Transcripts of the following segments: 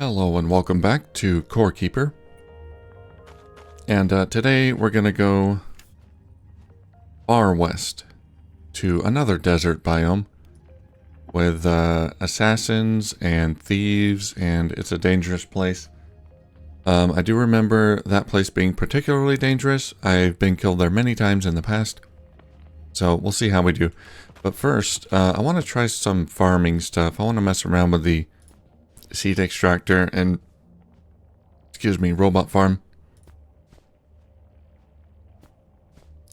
Hello and welcome back to Core Keeper. And today we're going to go far west to another desert biome with assassins and thieves, and it's a dangerous place. I do remember that place being particularly dangerous. I've been killed there many times in the past, so we'll see how we do. But first, I want to try some farming stuff. I want to mess around with the seed extractor and, robot farm.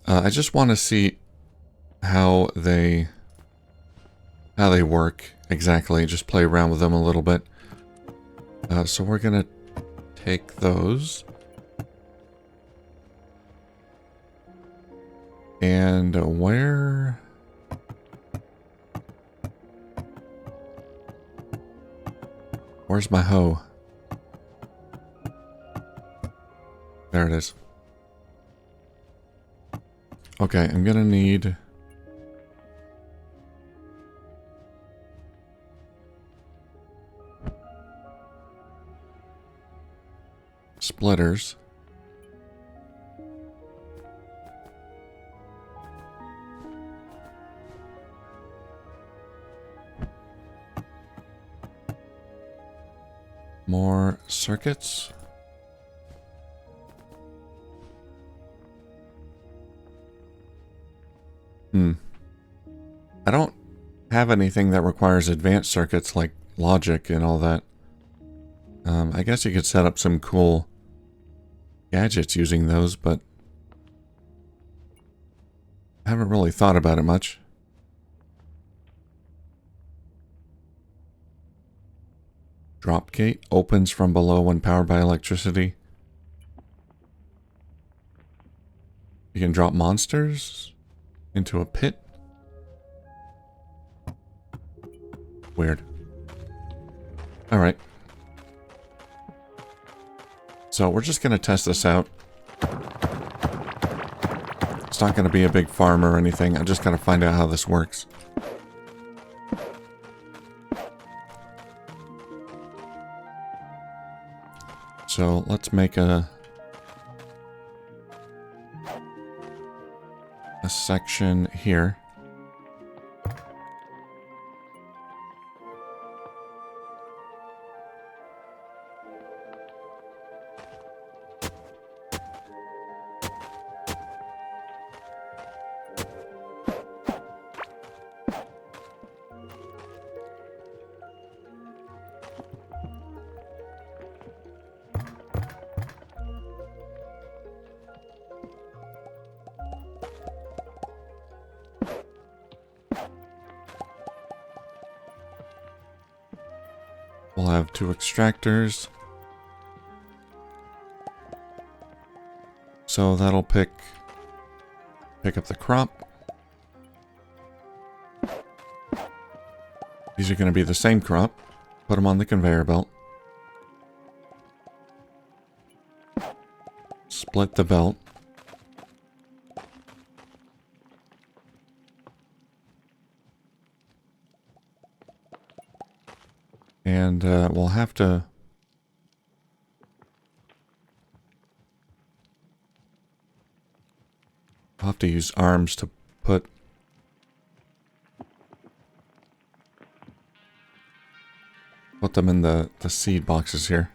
I just want to see how they work exactly. Just play around with them a little bit. So we're gonna take those. And where's my hoe? There it is. Okay, I'm gonna need splitters. More circuits. I don't have anything that requires advanced circuits like logic and all that. I guess you could set up some cool gadgets using those, but I haven't really thought about it much. Drop gate opens from below when powered by electricity. You can drop monsters into a pit. Weird. Alright. So we're just going to test this out. It's not going to be a big farm or anything. I'm just going to find out how this works. So let's make a section here. We'll have 2 extractors. So that'll pick up the crop. These are going to be the same crop. Put them on the conveyor belt. Split the belt. And we'll have to use arms to put them in the seed boxes here.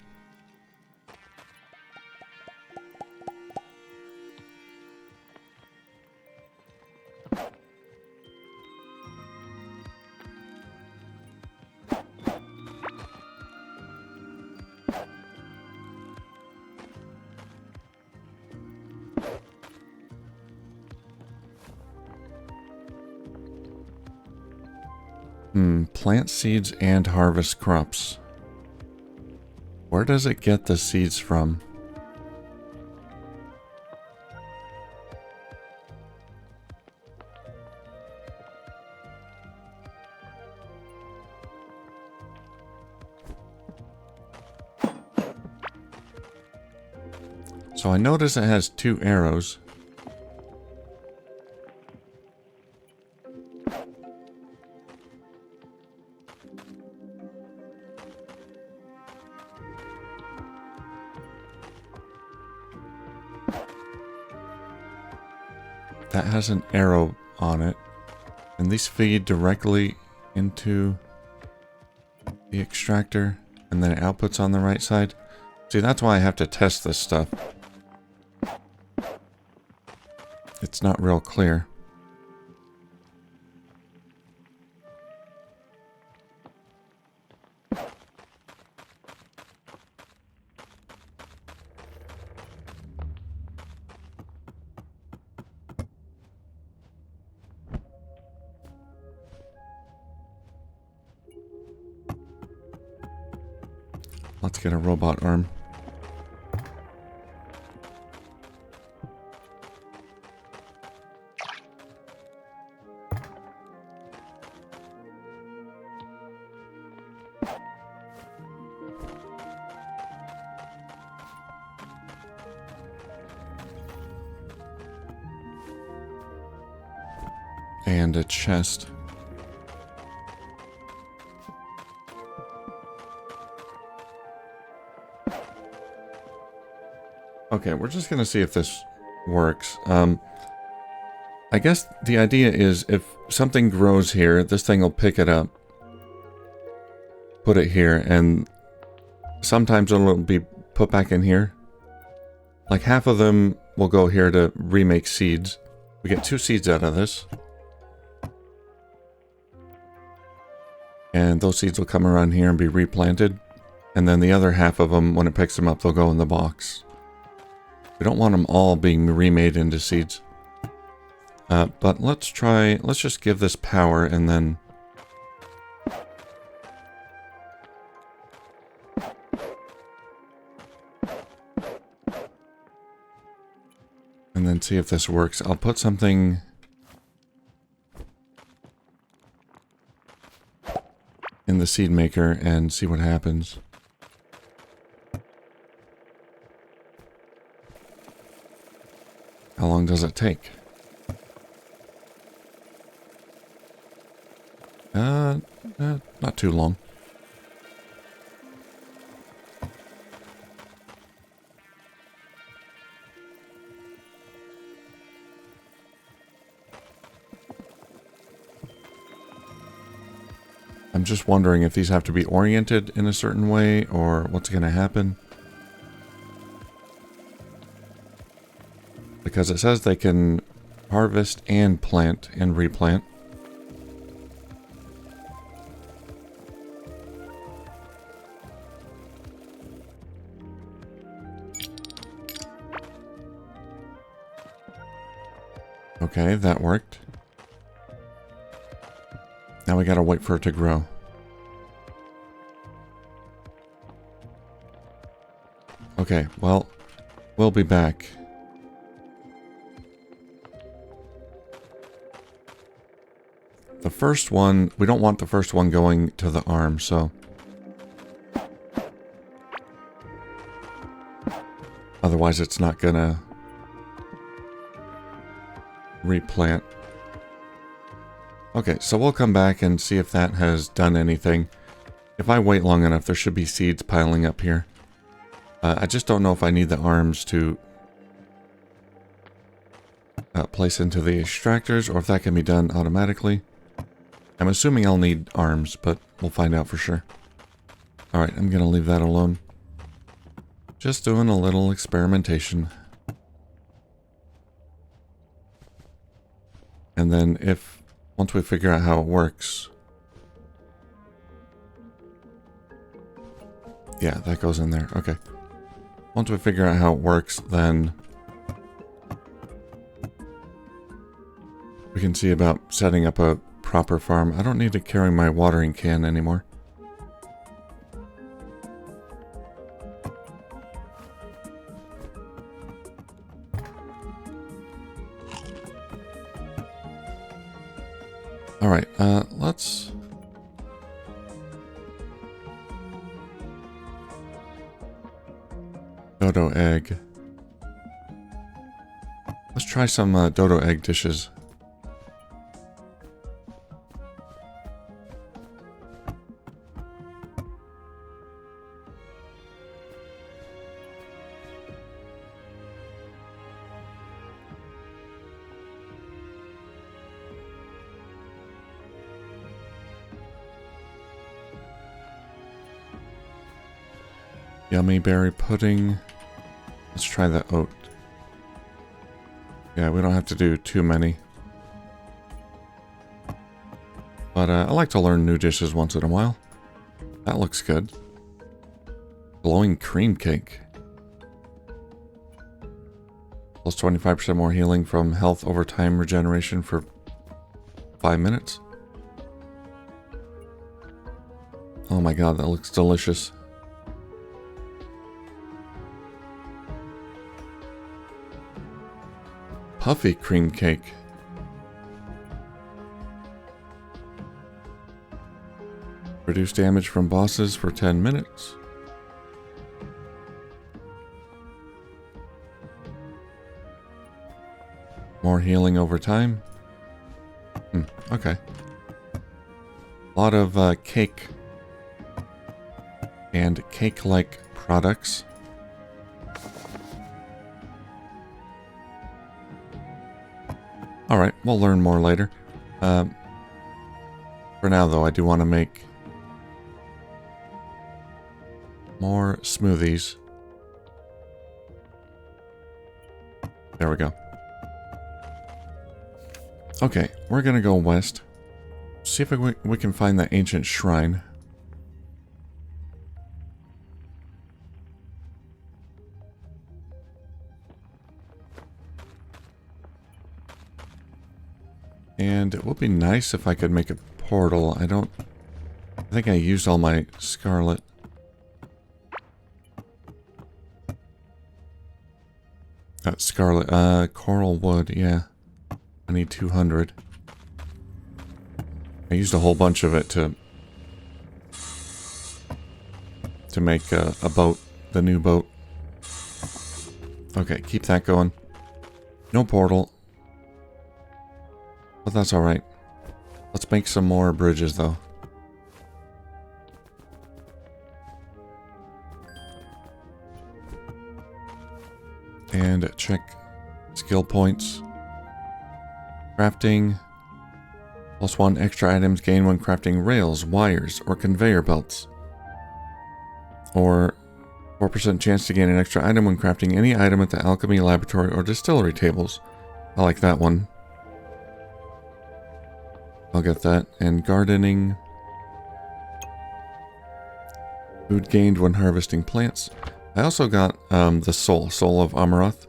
Plant seeds and harvest crops. Where does it get the seeds from? So I notice it has 2 arrows. that has an arrow on it. And these feed directly into the extractor, and then it outputs on the right side. See, that's why I have to test this stuff. It's not real clear. Let's get a robot arm. And a chest. Okay, we're just gonna see if this works. I guess the idea is if something grows here, this thing will pick it up, put it here, and sometimes it'll be put back in here. Like half of them will go here to remake seeds. We get 2 seeds out of this. And those seeds will come around here and be replanted. And then the other half of them, when it picks them up, they'll go in the box. We don't want them all being remade into seeds. But let's just give this power and then... And then see if this works. I'll put something... in the seed maker and see what happens. How long does it take? Not too long. I'm just wondering if these have to be oriented in a certain way or what's going to happen. Because it says they can harvest and plant and replant. Okay, that worked. Now we gotta wait for it to grow. Okay, well, we'll be back. The first one, we don't want the first one going to the arm, so... Otherwise it's not gonna replant. Okay, so we'll come back and see if that has done anything. If I wait long enough, there should be seeds piling up here. I just don't know if I need the arms to place into the extractors, or if that can be done automatically. I'm assuming I'll need arms, but we'll find out for sure. Alright, I'm gonna leave that alone. Just doing a little experimentation. And then once we figure out how it works... Yeah, that goes in there. Okay. Once we figure out how it works, then... we can see about setting up a proper farm. I don't need to carry my watering can anymore. Alright, let's... Dodo egg. Let's try some dodo egg dishes. Yummy berry pudding. Let's try the oat. Yeah, we don't have to do too many. But I like to learn new dishes once in a while. That looks good. Glowing cream cake. Plus 25% more healing from health over time regeneration for 5 minutes. Oh my god, that looks delicious. Puffy cream cake. Reduce damage from bosses for 10 minutes. More healing over time. Okay. A lot of cake and cake-like products. Alright, we'll learn more later. For now, though, I do want to make more smoothies. There we go. Okay, we're gonna go west. See if we can find that ancient shrine. And it would be nice if I could make a portal. I think I used all my scarlet. Coral wood, yeah. I need 200. I used a whole bunch of it to make a boat, the new boat. Okay, keep that going. No portal. But that's alright. Let's make some more bridges, though. And check skill points. Crafting. +1 extra items gained when crafting rails, wires, or conveyor belts. Or 4% chance to gain an extra item when crafting any item at the alchemy laboratory or distillery tables. I like that one. I'll get that. And gardening. Food gained when harvesting plants. I also got the Soul of Amaroth.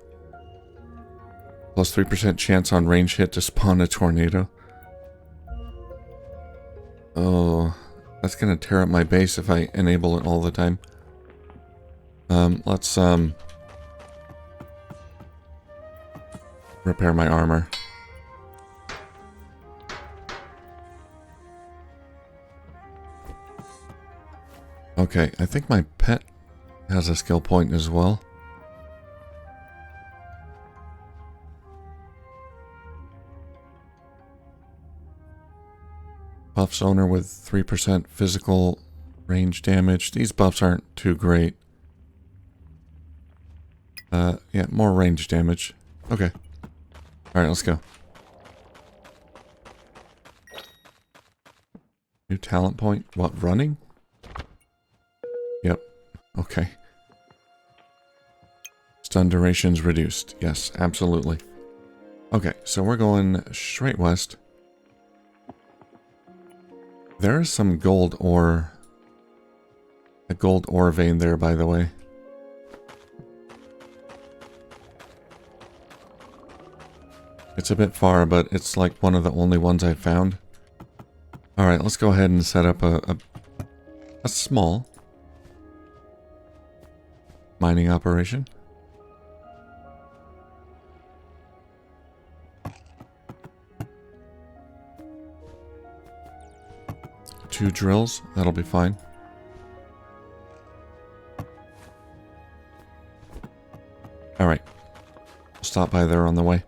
+3% chance on range hit to spawn a tornado. Oh, that's gonna tear up my base if I enable it all the time. Let's repair my armor. Okay, I think my pet has a skill point as well. Buffs owner with 3% physical range damage. These buffs aren't too great. Yeah, more range damage. Okay. Alright, let's go. New talent point. What, running? Yep. Okay. Stun durations reduced. Yes, absolutely. Okay, so we're going straight west. There is some gold ore. A gold ore vein there, by the way. It's a bit far, but it's like one of the only ones I've found. Alright, let's go ahead and set up a small mining operation. Two drills, that'll be fine. Alright. Stop by there on the way.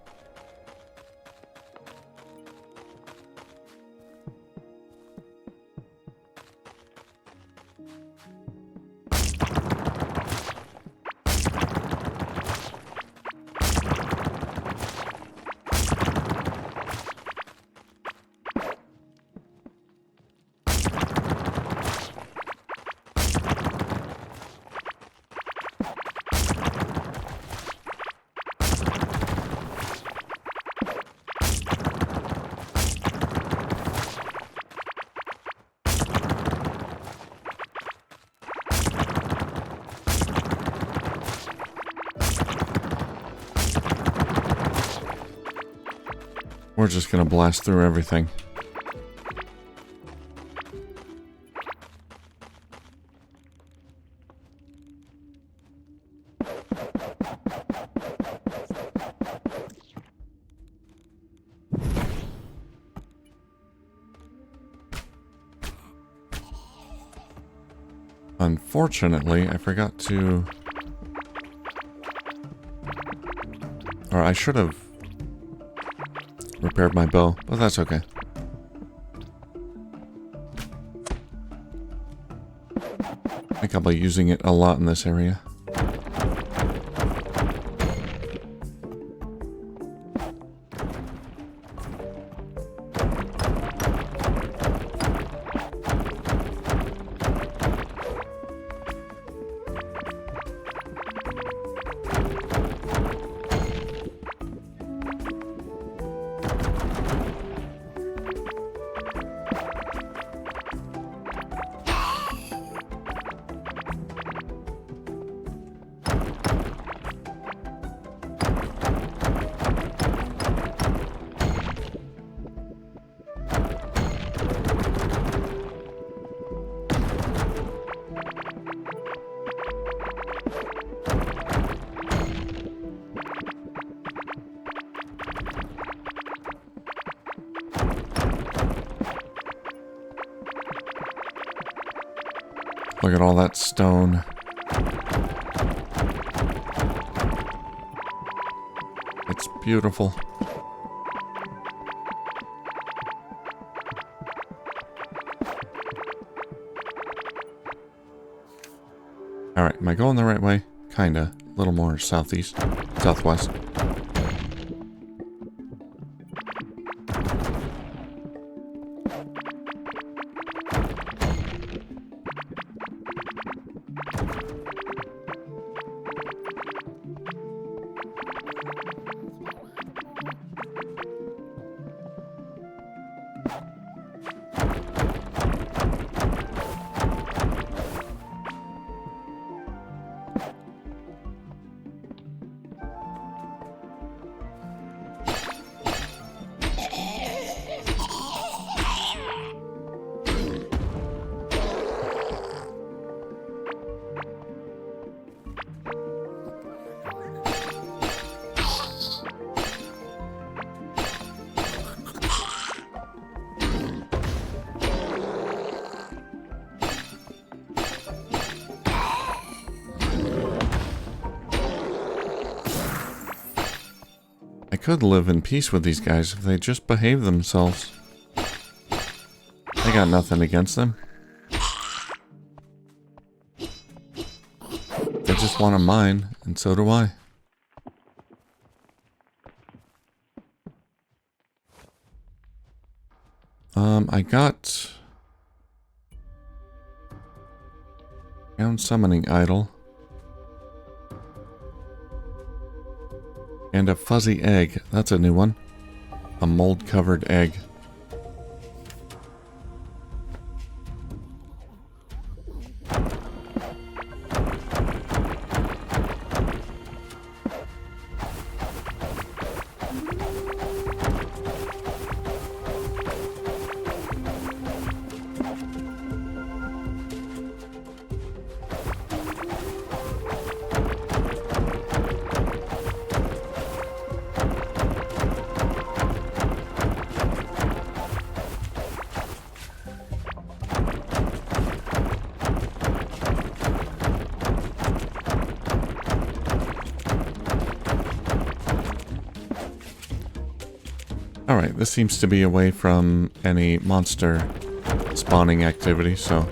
We're just gonna blast through everything. Unfortunately, I forgot to... Or I should have repaired my bow, but that's okay. I think I'll be using it a lot in this area. Look at all that stone. It's beautiful. Alright, am I going the right way? Kinda. A little more southeast. Southwest. I could live in peace with these guys if they just behave themselves. I got nothing against them. They just want a mine, and so do I. I got... Ground summoning idol. And a fuzzy egg. That's a new one. A mold-covered egg. Alright, this seems to be away from any monster spawning activity, so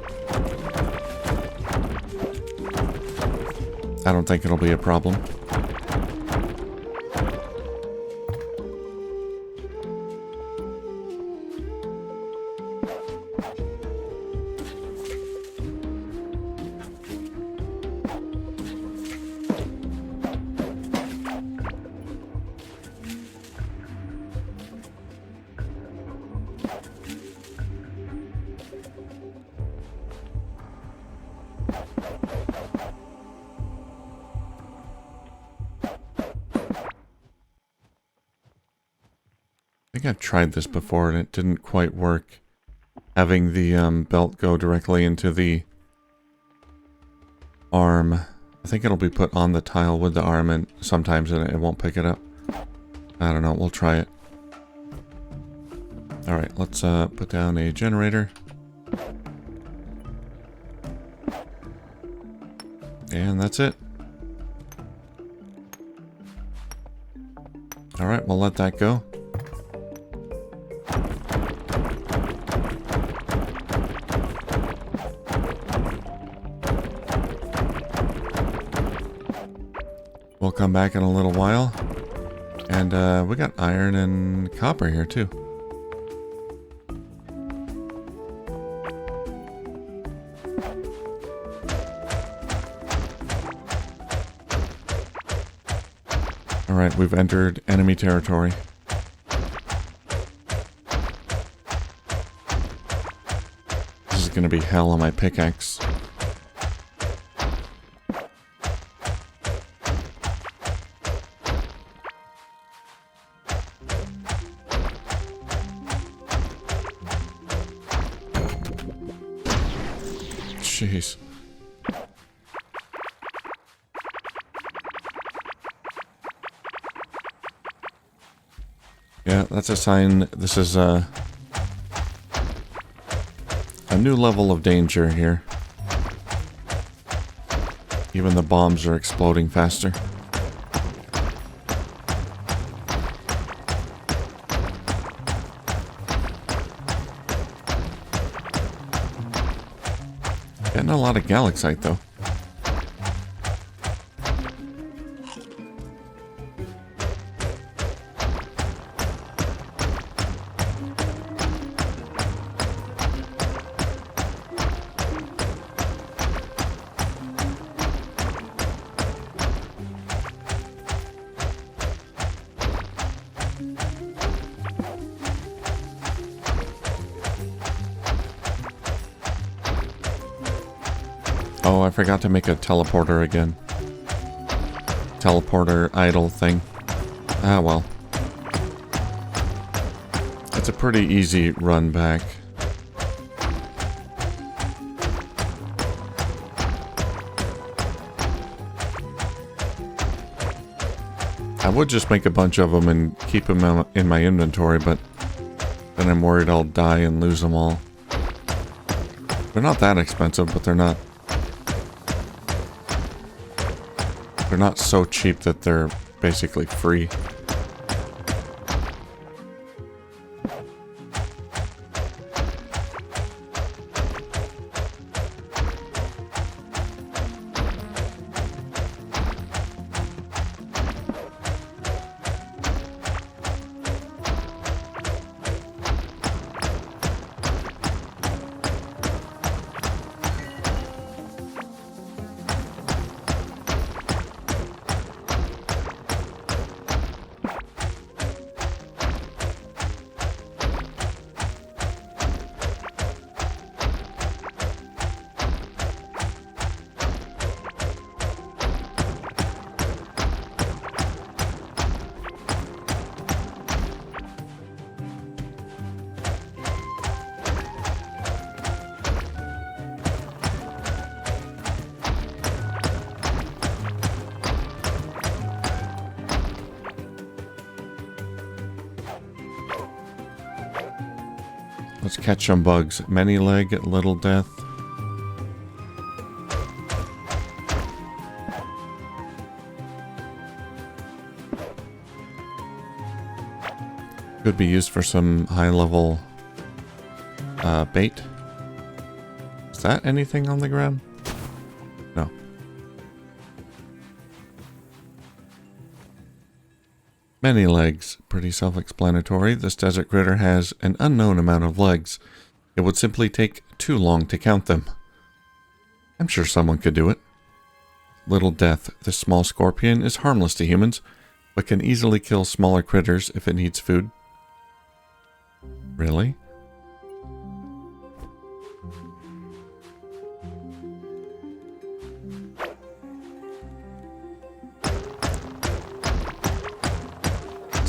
I don't think it'll be a problem. I've tried this before and it didn't quite work. Having the belt go directly into the arm. I think it'll be put on the tile with the arm, and sometimes it won't pick it up. I don't know, we'll try it. Alright, let's put down a generator. And that's it. Alright, we'll let that go. We'll come back in a little while. And we got iron and copper here too. Alright, we've entered enemy territory. This is gonna be hell on my pickaxe. Jeez. Yeah, that's a sign this is a new level of danger here. Even the bombs are exploding faster. Getting a lot of galaxite though. Oh, I forgot to make a teleporter again. Teleporter idle thing. Ah, well. It's a pretty easy run back. I would just make a bunch of them and keep them in my inventory, but then I'm worried I'll die and lose them all. They're not that expensive, but they're not so cheap that they're basically free. Let's catch some bugs. Many leg, little death. Could be used for some high level bait. Is that anything on the ground? No. Many legs. Pretty self-explanatory. This desert critter has an unknown amount of legs. It would simply take too long to count them. I'm sure someone could do it. Little death. This small scorpion is harmless to humans, but can easily kill smaller critters if it needs food. Really?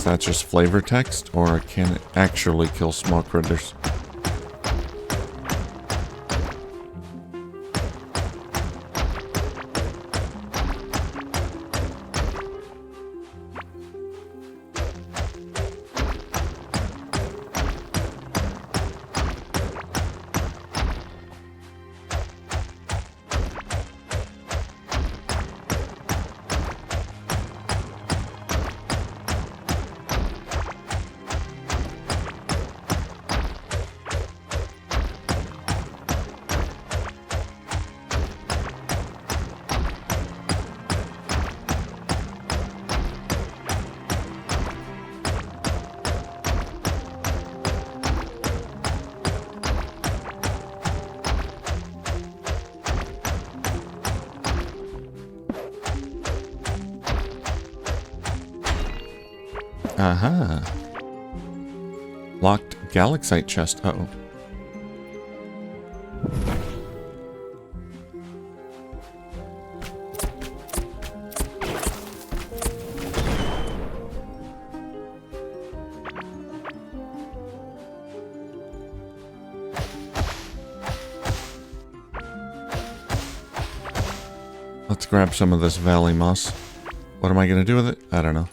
that's just flavor text or can it actually kill small critters. Aha. Locked galaxite chest. Uh-oh. Let's grab some of this valley moss. What am I going to do with it? I don't know.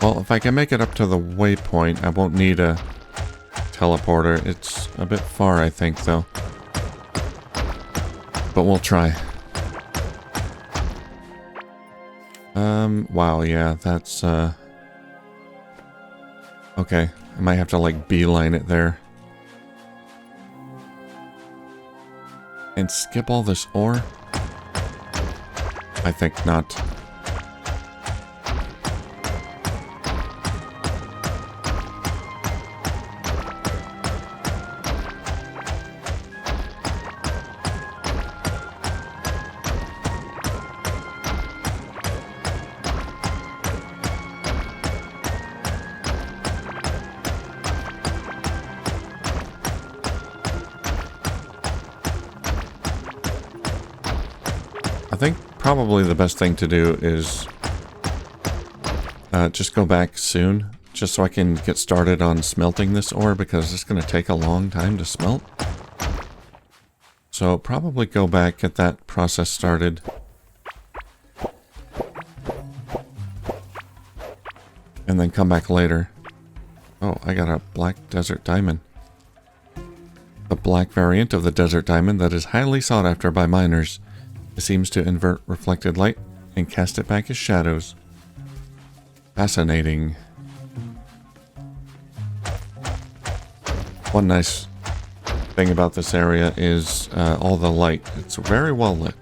Well, if I can make it up to the waypoint, I won't need a teleporter. It's a bit far, I think, though. But we'll try. Wow, yeah, that's, okay. I might have to, like, beeline it there. And skip all this ore? I think not. I think probably the best thing to do is just go back soon, just so I can get started on smelting this ore, because it's going to take a long time to smelt. So probably go back, get that process started. And then come back later. Oh, I got a black desert diamond. The black variant of the desert diamond that is highly sought after by miners. It seems to invert reflected light and cast it back as shadows. Fascinating. One nice thing about this area is all the light. It's very well lit.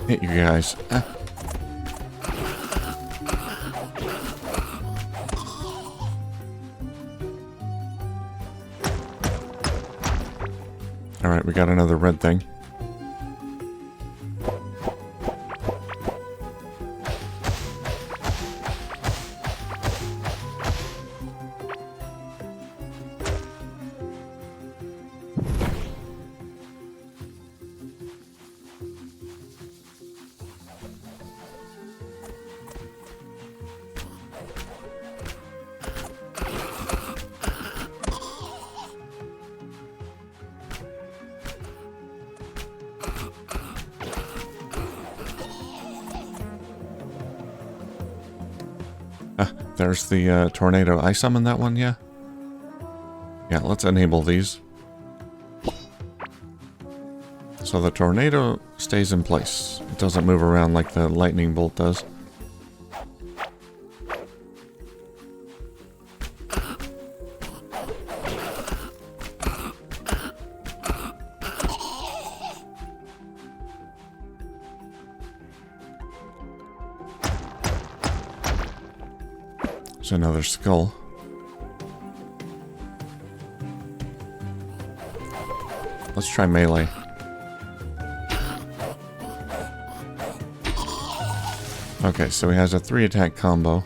Hit you guys. Alright, we got another red thing. There's the tornado. I summoned that one, yeah? Yeah, let's enable these. So the tornado stays in place. It doesn't move around like the lightning bolt does. There's another skull. Let's try melee. Okay, so he has a 3-attack combo.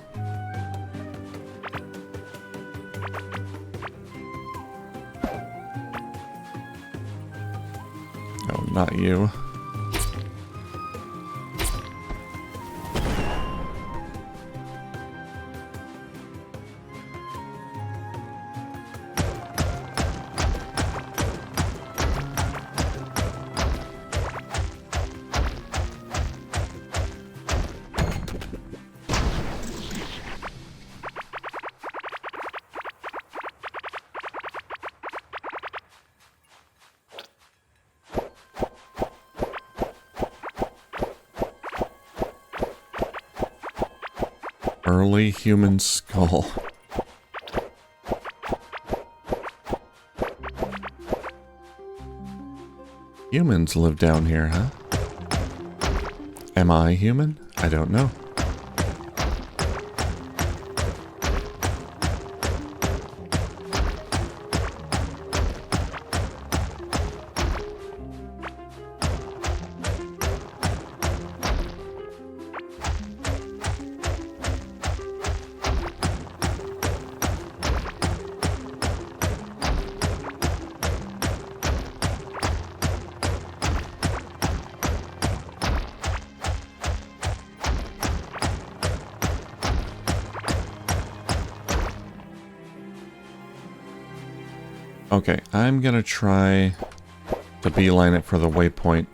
Oh, not you. Early human skull. Humans live down here, huh? Am I human? I don't know. Okay, I'm gonna try to beeline it for the waypoint.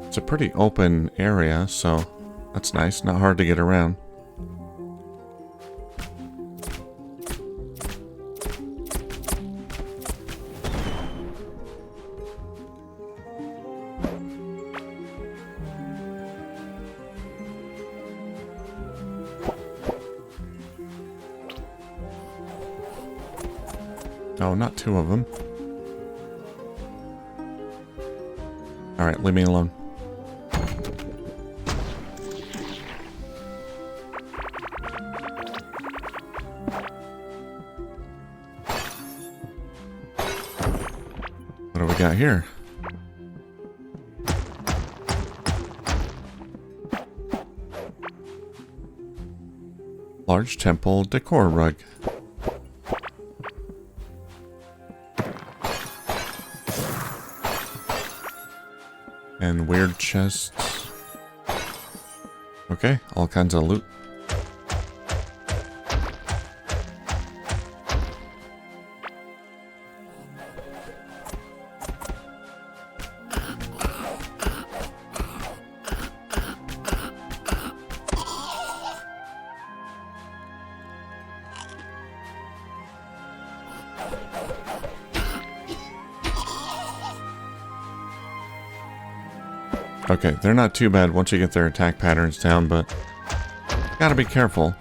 It's a pretty open area, so that's nice. Not hard to get around. Oh, not two of them. Alright, leave me alone. What do we got here? Large temple decor rug. And weird chests. Okay, all kinds of loot. Okay, they're not too bad once you get their attack patterns down, but gotta be careful.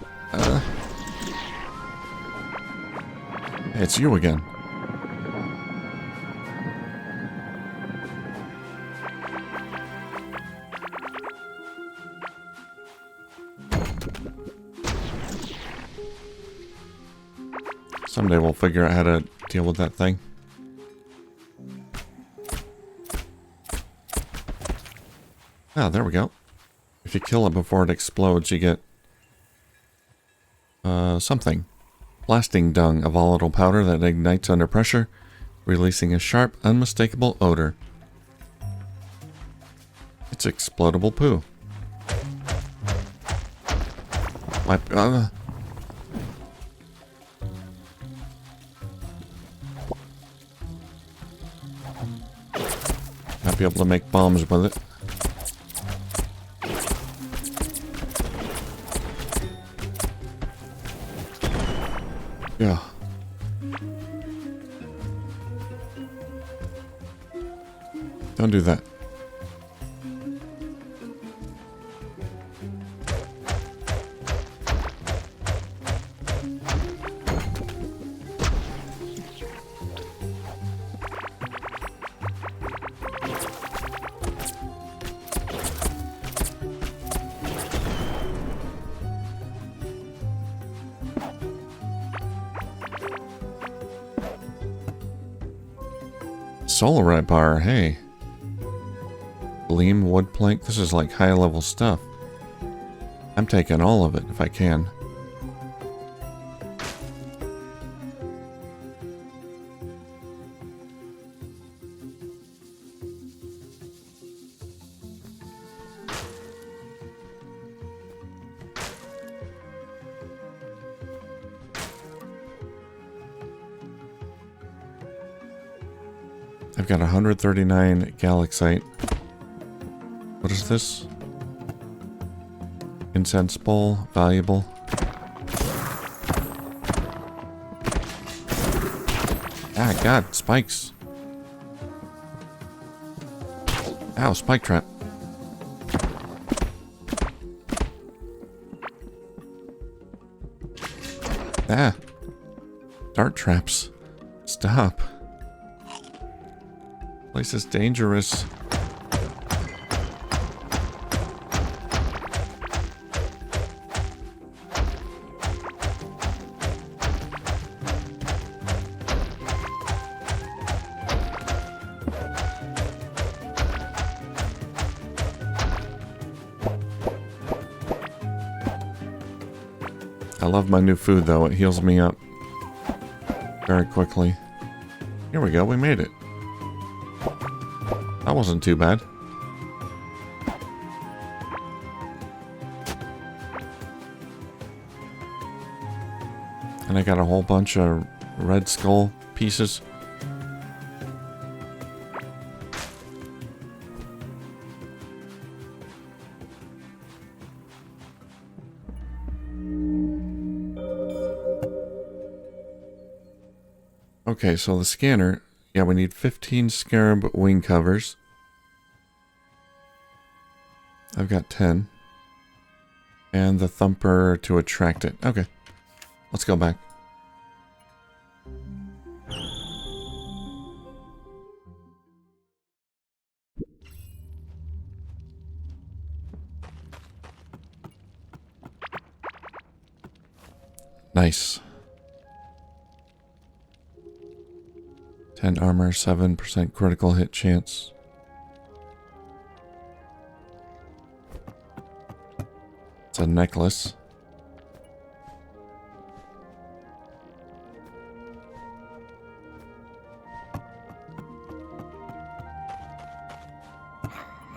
It's you again. Someday we'll figure out how to deal with that thing. Ah, there we go. If you kill it before it explodes, you get something. Blasting dung, a volatile powder that ignites under pressure, releasing a sharp, unmistakable odor. It's explodable poo. Might be able to make bombs with it. Yeah. Don't do that. Solarite bar, hey. Gleam wood plank. This is like high level stuff. I'm taking all of it if I can. I've got 139 galaxite. What is this? Incense bowl, valuable. Ah, God, spikes. Ow, spike trap. Ah. Dart traps. Stop. Place is dangerous. I love my new food though, it heals me up very quickly. Here we go, we made it. That wasn't too bad. And I got a whole bunch of red skull pieces. Okay, so the scanner, yeah, we need 15 scarab wing covers. I've got 10. And the thumper to attract it. Okay, let's go back. Nice. 10 armor, 7% critical hit chance. It's a necklace.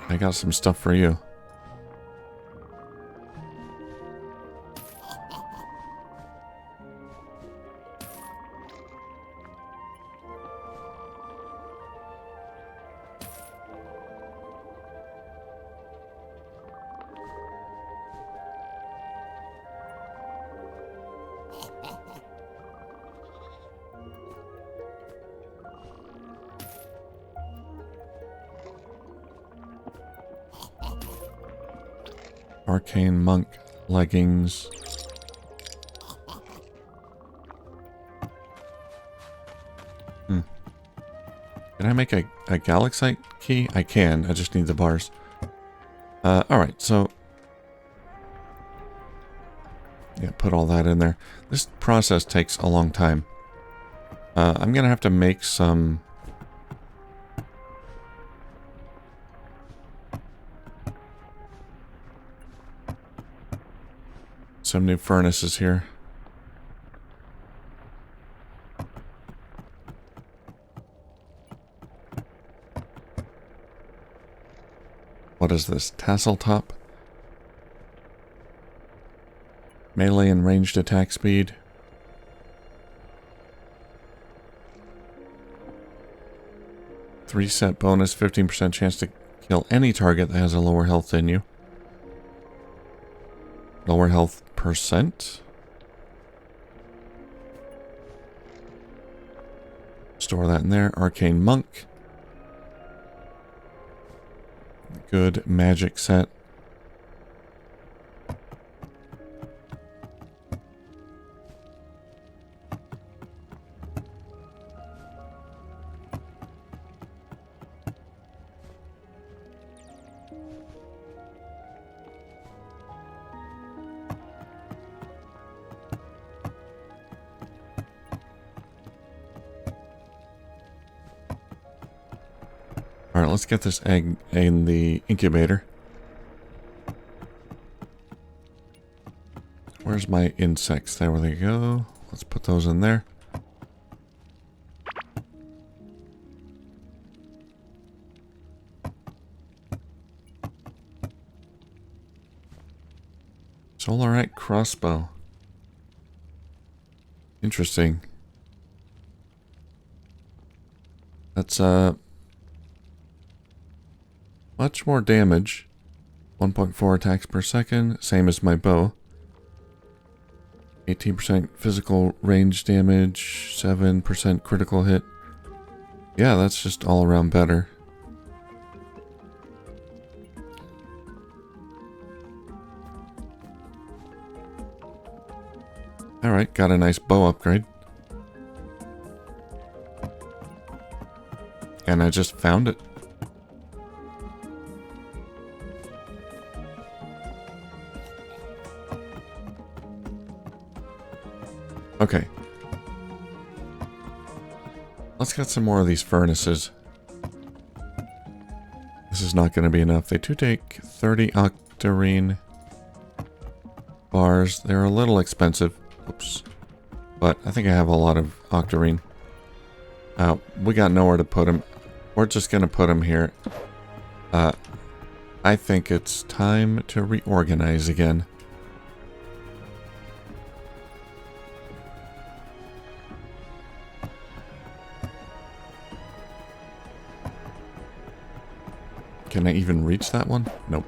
I got some stuff for you. Arcane monk leggings. Can I make a galaxite key? I can. I just need the bars. Alright, so... yeah, put all that in there. This process takes a long time. I'm gonna have to make some... some new furnaces here. What is this? Tassel top? Melee and ranged attack speed. Three-set bonus, 15% chance to kill any target that has a lower health than you. Lower health percent. Store that in there. Arcane monk. Good magic set. Alright, let's get this egg in the incubator. Where's my insects? There they go. Let's put those in there. Solarite crossbow. Interesting. That's much more damage. 1.4 attacks per second, same as my bow. 18% physical range damage, 7% critical hit. Yeah, that's just all around better. Alright, got a nice bow upgrade. And I just found it. Okay. Let's get some more of these furnaces. This is not going to be enough. They do take 30 octarine bars. They're a little expensive. Oops. But I think I have a lot of octarine. We got nowhere to put them. We're just going to put them here. I think it's time to reorganize again. Can I even reach that one? Nope.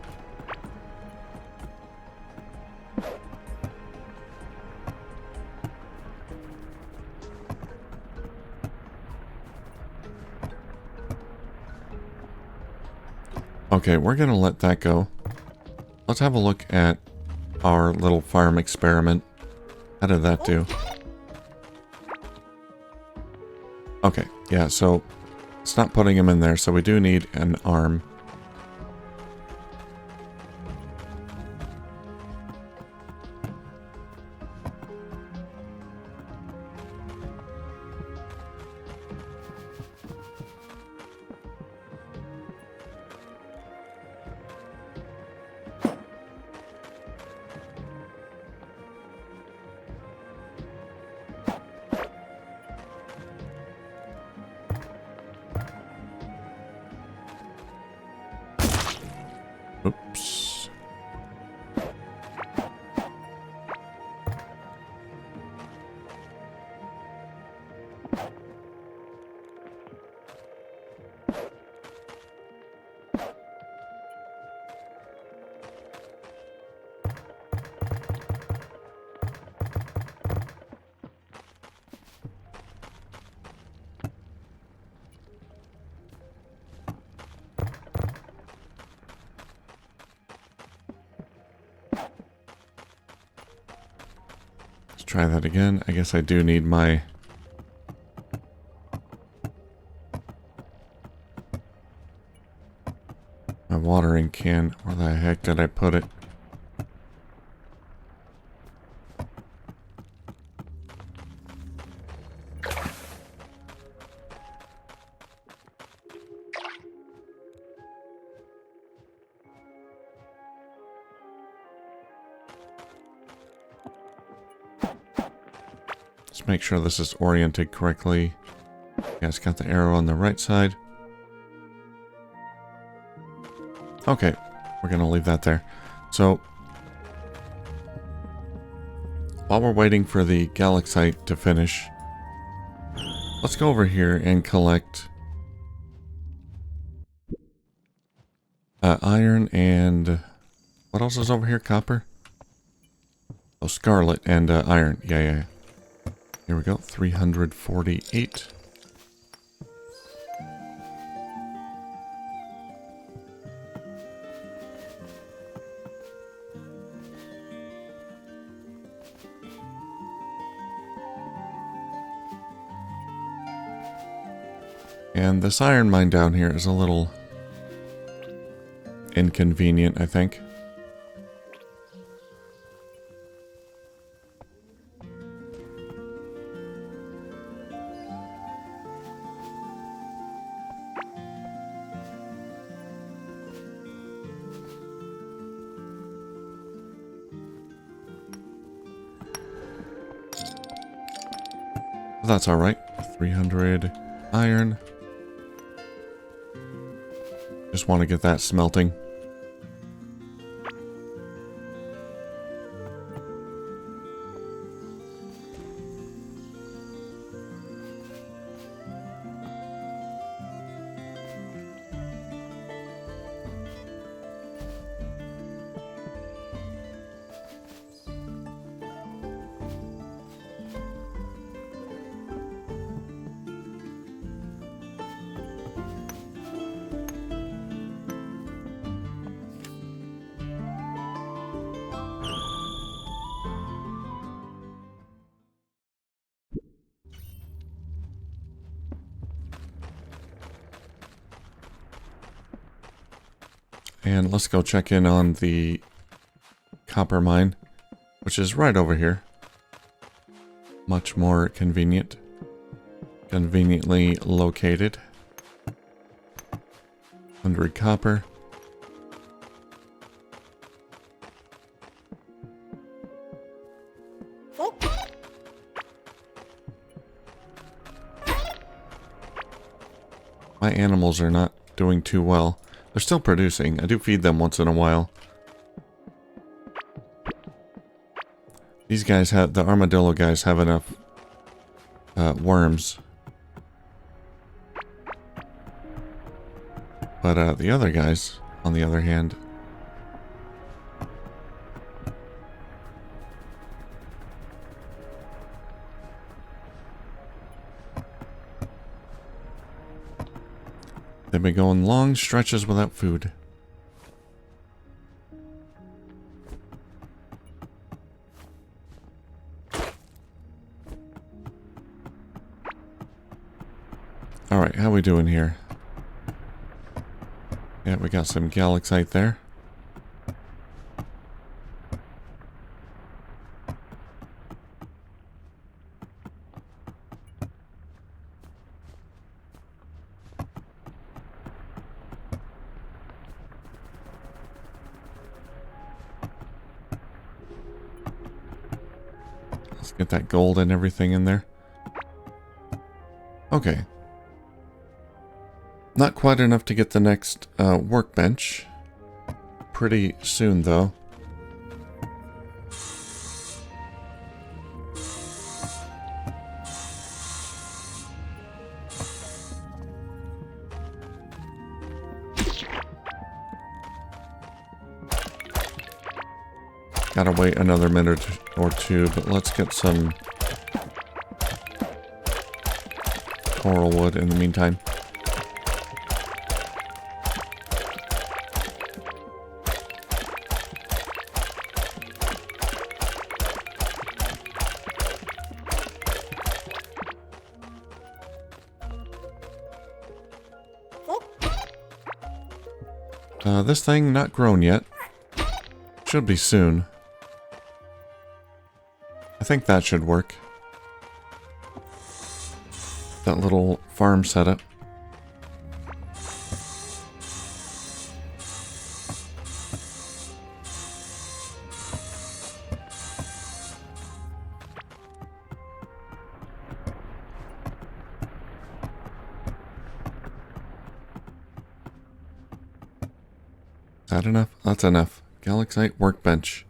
Okay, we're gonna let that go. Let's have a look at our little farm experiment. How did that do? Okay, yeah, so it's not putting him in there, so we do need an arm. Oops. Try that again. I guess I do need my watering can. Where the heck did I put it? Let's make sure this is oriented correctly. Yeah, it's got the arrow on the right side. Okay, we're gonna leave that there. So, while we're waiting for the galaxite to finish, let's go over here and collect iron and what else is over here? Copper? Oh, scarlet and iron. Yeah. Here we go. 348. And this iron mine down here is a little inconvenient, I think. That's alright. 300 iron. Just want to get that smelting. And let's go check in on the copper mine, which is right over here. Much more convenient. Conveniently located. 100 copper. My animals are not doing too well. They're still producing. I do feed them once in a while. These guys have, the armadillo guys have enough worms. But the other guys, on the other hand, they've been going long stretches without food. Alright, how we doing here? Yeah, we got some galaxite there. Let's get that gold and everything in there. Okay. Not quite enough to get the next workbench. Pretty soon, though. Gotta wait another minute or two, but let's get some coral wood in the meantime. This thing not grown yet. Should be soon. I think that should work. That little farm setup. Is that enough? That's enough. Galaxite workbench.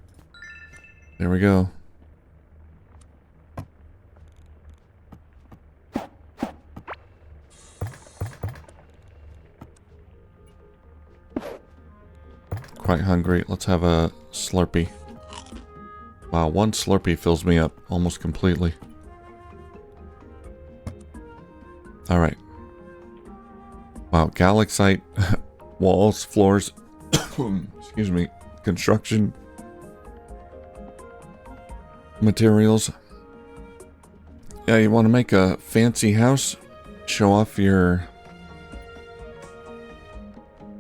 There we go. Quite hungry. Let's have a Slurpee. Wow, one Slurpee fills me up almost completely. Alright. Wow, Galaxite walls, floors, excuse me, construction materials. Yeah, you want to make a fancy house? Show off your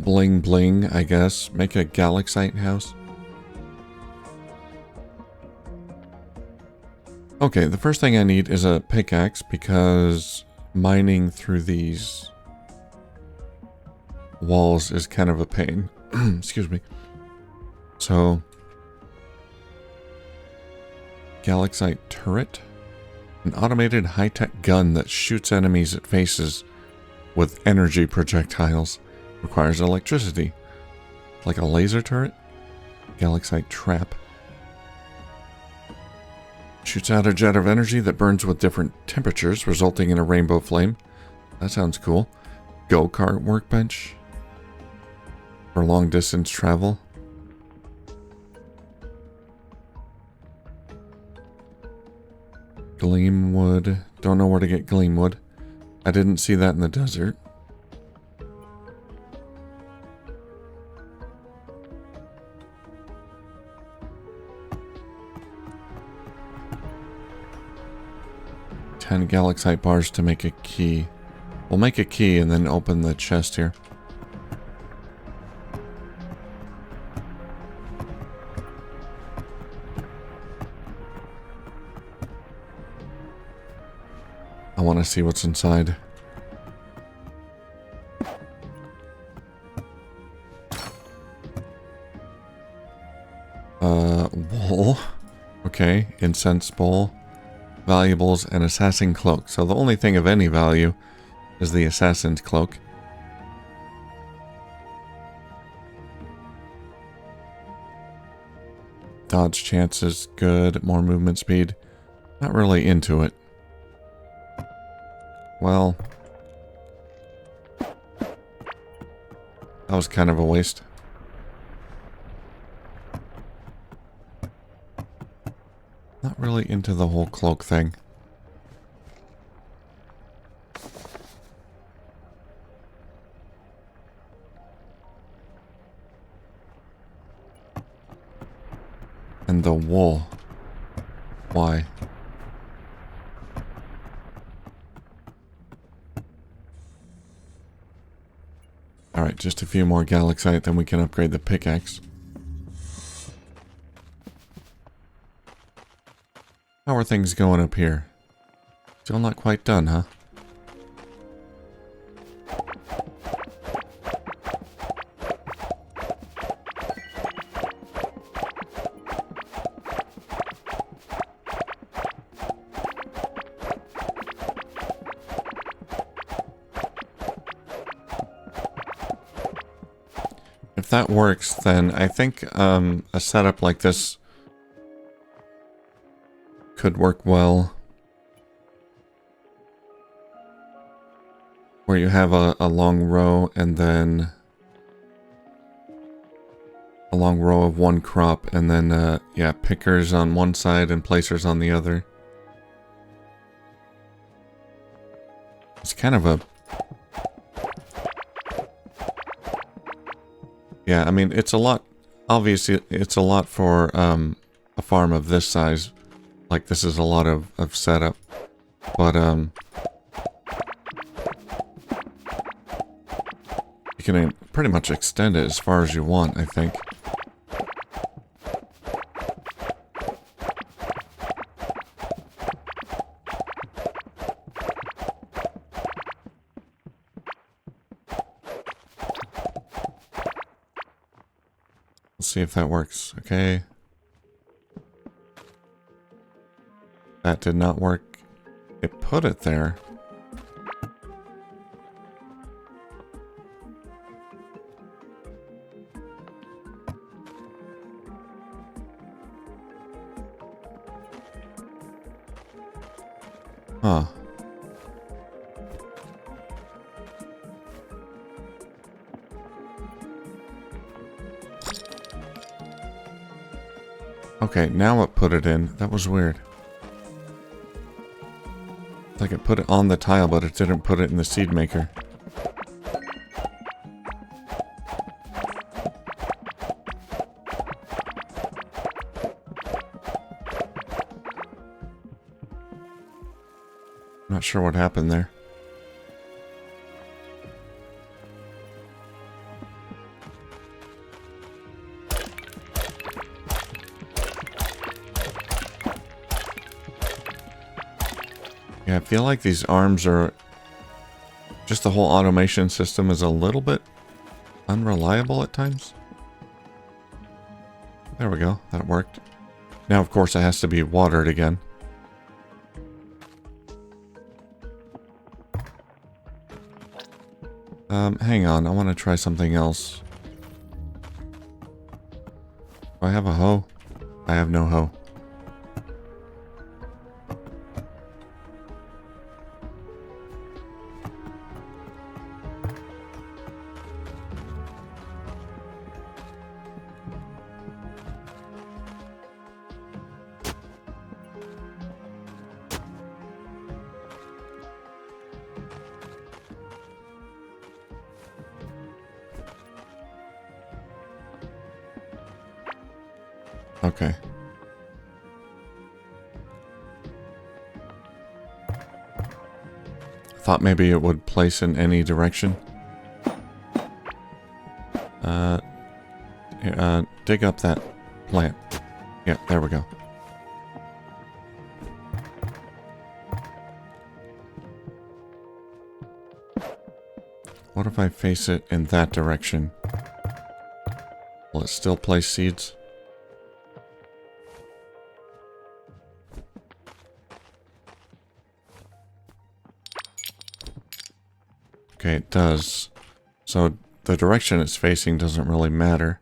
bling bling, I guess. Make a Galaxite house. Okay, the first thing I need is a pickaxe because mining through these walls is kind of a pain. Excuse me. So, Galaxite turret. An automated high-tech gun that shoots enemies at faces with energy projectiles. Requires electricity. Like a laser turret? Galaxite trap. Shoots out a jet of energy that burns with different temperatures, resulting in a rainbow flame. That sounds cool. Go-kart workbench. For long distance travel. Gleam wood. Don't know where to get gleam wood. I didn't see that in the desert. Ten galaxite bars to make a key. We'll make a key and then open the chest here. I want to see what's inside. Wool. Okay, incense bowl. Valuables and assassin cloak. So the only thing of any value is the assassin's cloak. Dodge chances, good. More movement speed. Not really into it. Well, that was kind of a waste. Not really into the whole cloak thing. And the wool. Why? Alright, just a few more galaxite, then we can upgrade the pickaxe. How are things going up here? Still not quite done, huh? If that works, then I think a setup like this could work well. Where you have a long row and then a long row of one crop and then, yeah, pickers on one side and placers on the other. It's kind of a... Yeah, I mean, it's a lot... Obviously, it's a lot for a farm of this size. Like, this is a lot of setup. But, you can pretty much extend it as far as you want, I think. Let's see if that works. Okay. That did not work. It put it there. Huh. Okay, now it put it in. That was weird. Like it put it on the tile, but it didn't put it in the seed maker. Not sure what happened there. Yeah, I feel like these arms are... Just the whole automation system is a little bit unreliable at times. There we go. That worked. Now, of course, it has to be watered again. Hang on. I want to try something else. Do I have a hoe? I have no hoe. Okay. Thought maybe it would place in any direction. Here, dig up that plant. Yeah, there we go. What if I face it in that direction? Will it still place seeds? Okay, it does. So the direction it's facing doesn't really matter.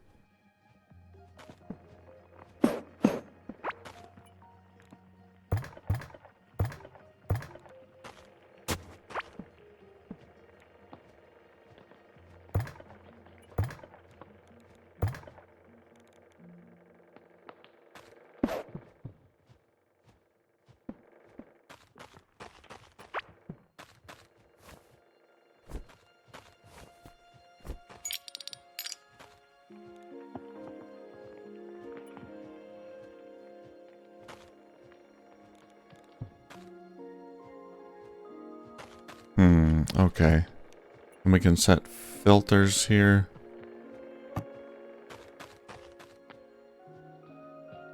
Okay. And we can set filters here.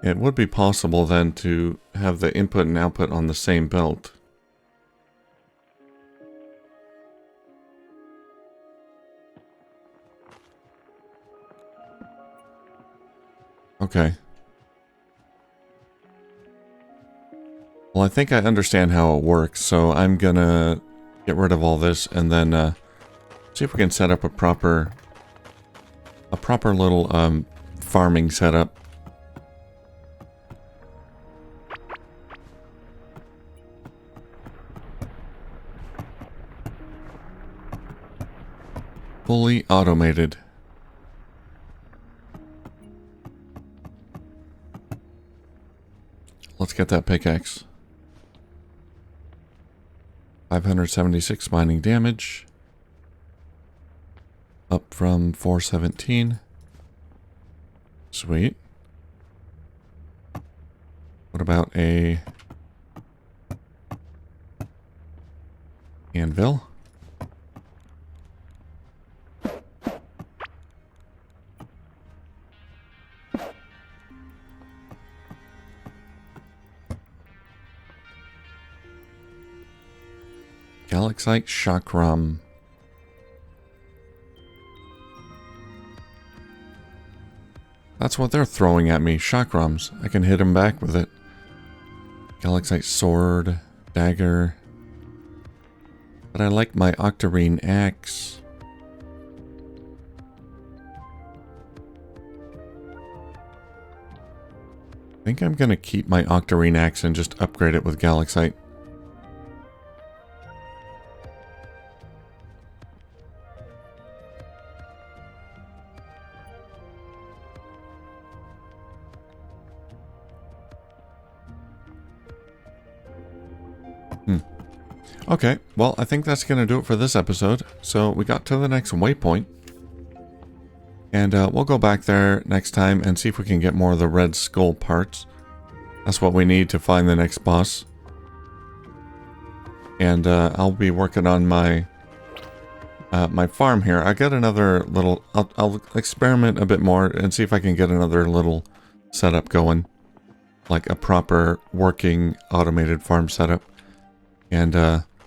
It would be possible then to have the input and output on the same belt. Okay. Well, I think I understand how it works, so I'm gonna get rid of all this and then see if we can set up a proper little farming setup. Fully automated. Let's get that pickaxe. 576 mining damage. Up from 417. Sweet. What about a anvil? Galaxite chakram. That's what they're throwing at me. Chakrams. I can hit them back with it. Galaxite sword. Dagger. But I like my octarine axe. I think I'm going to keep my octarine axe and just upgrade it with Galaxite. Okay, well, I think that's going to do it for this episode. So we got to the next waypoint. And we'll go back there next time and see if we can get more of the red skull parts. That's what we need to find the next boss. And I'll be working on my my farm here. I got another little... I'll experiment a bit more and see if I can get another little setup going. Like a proper working automated farm setup. And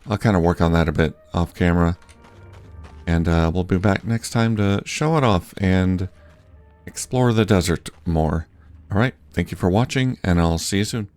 I'll kind of work on that a bit off camera. And we'll be back next time to show it off and explore the desert more. Alright, thank you for watching, and I'll see you soon.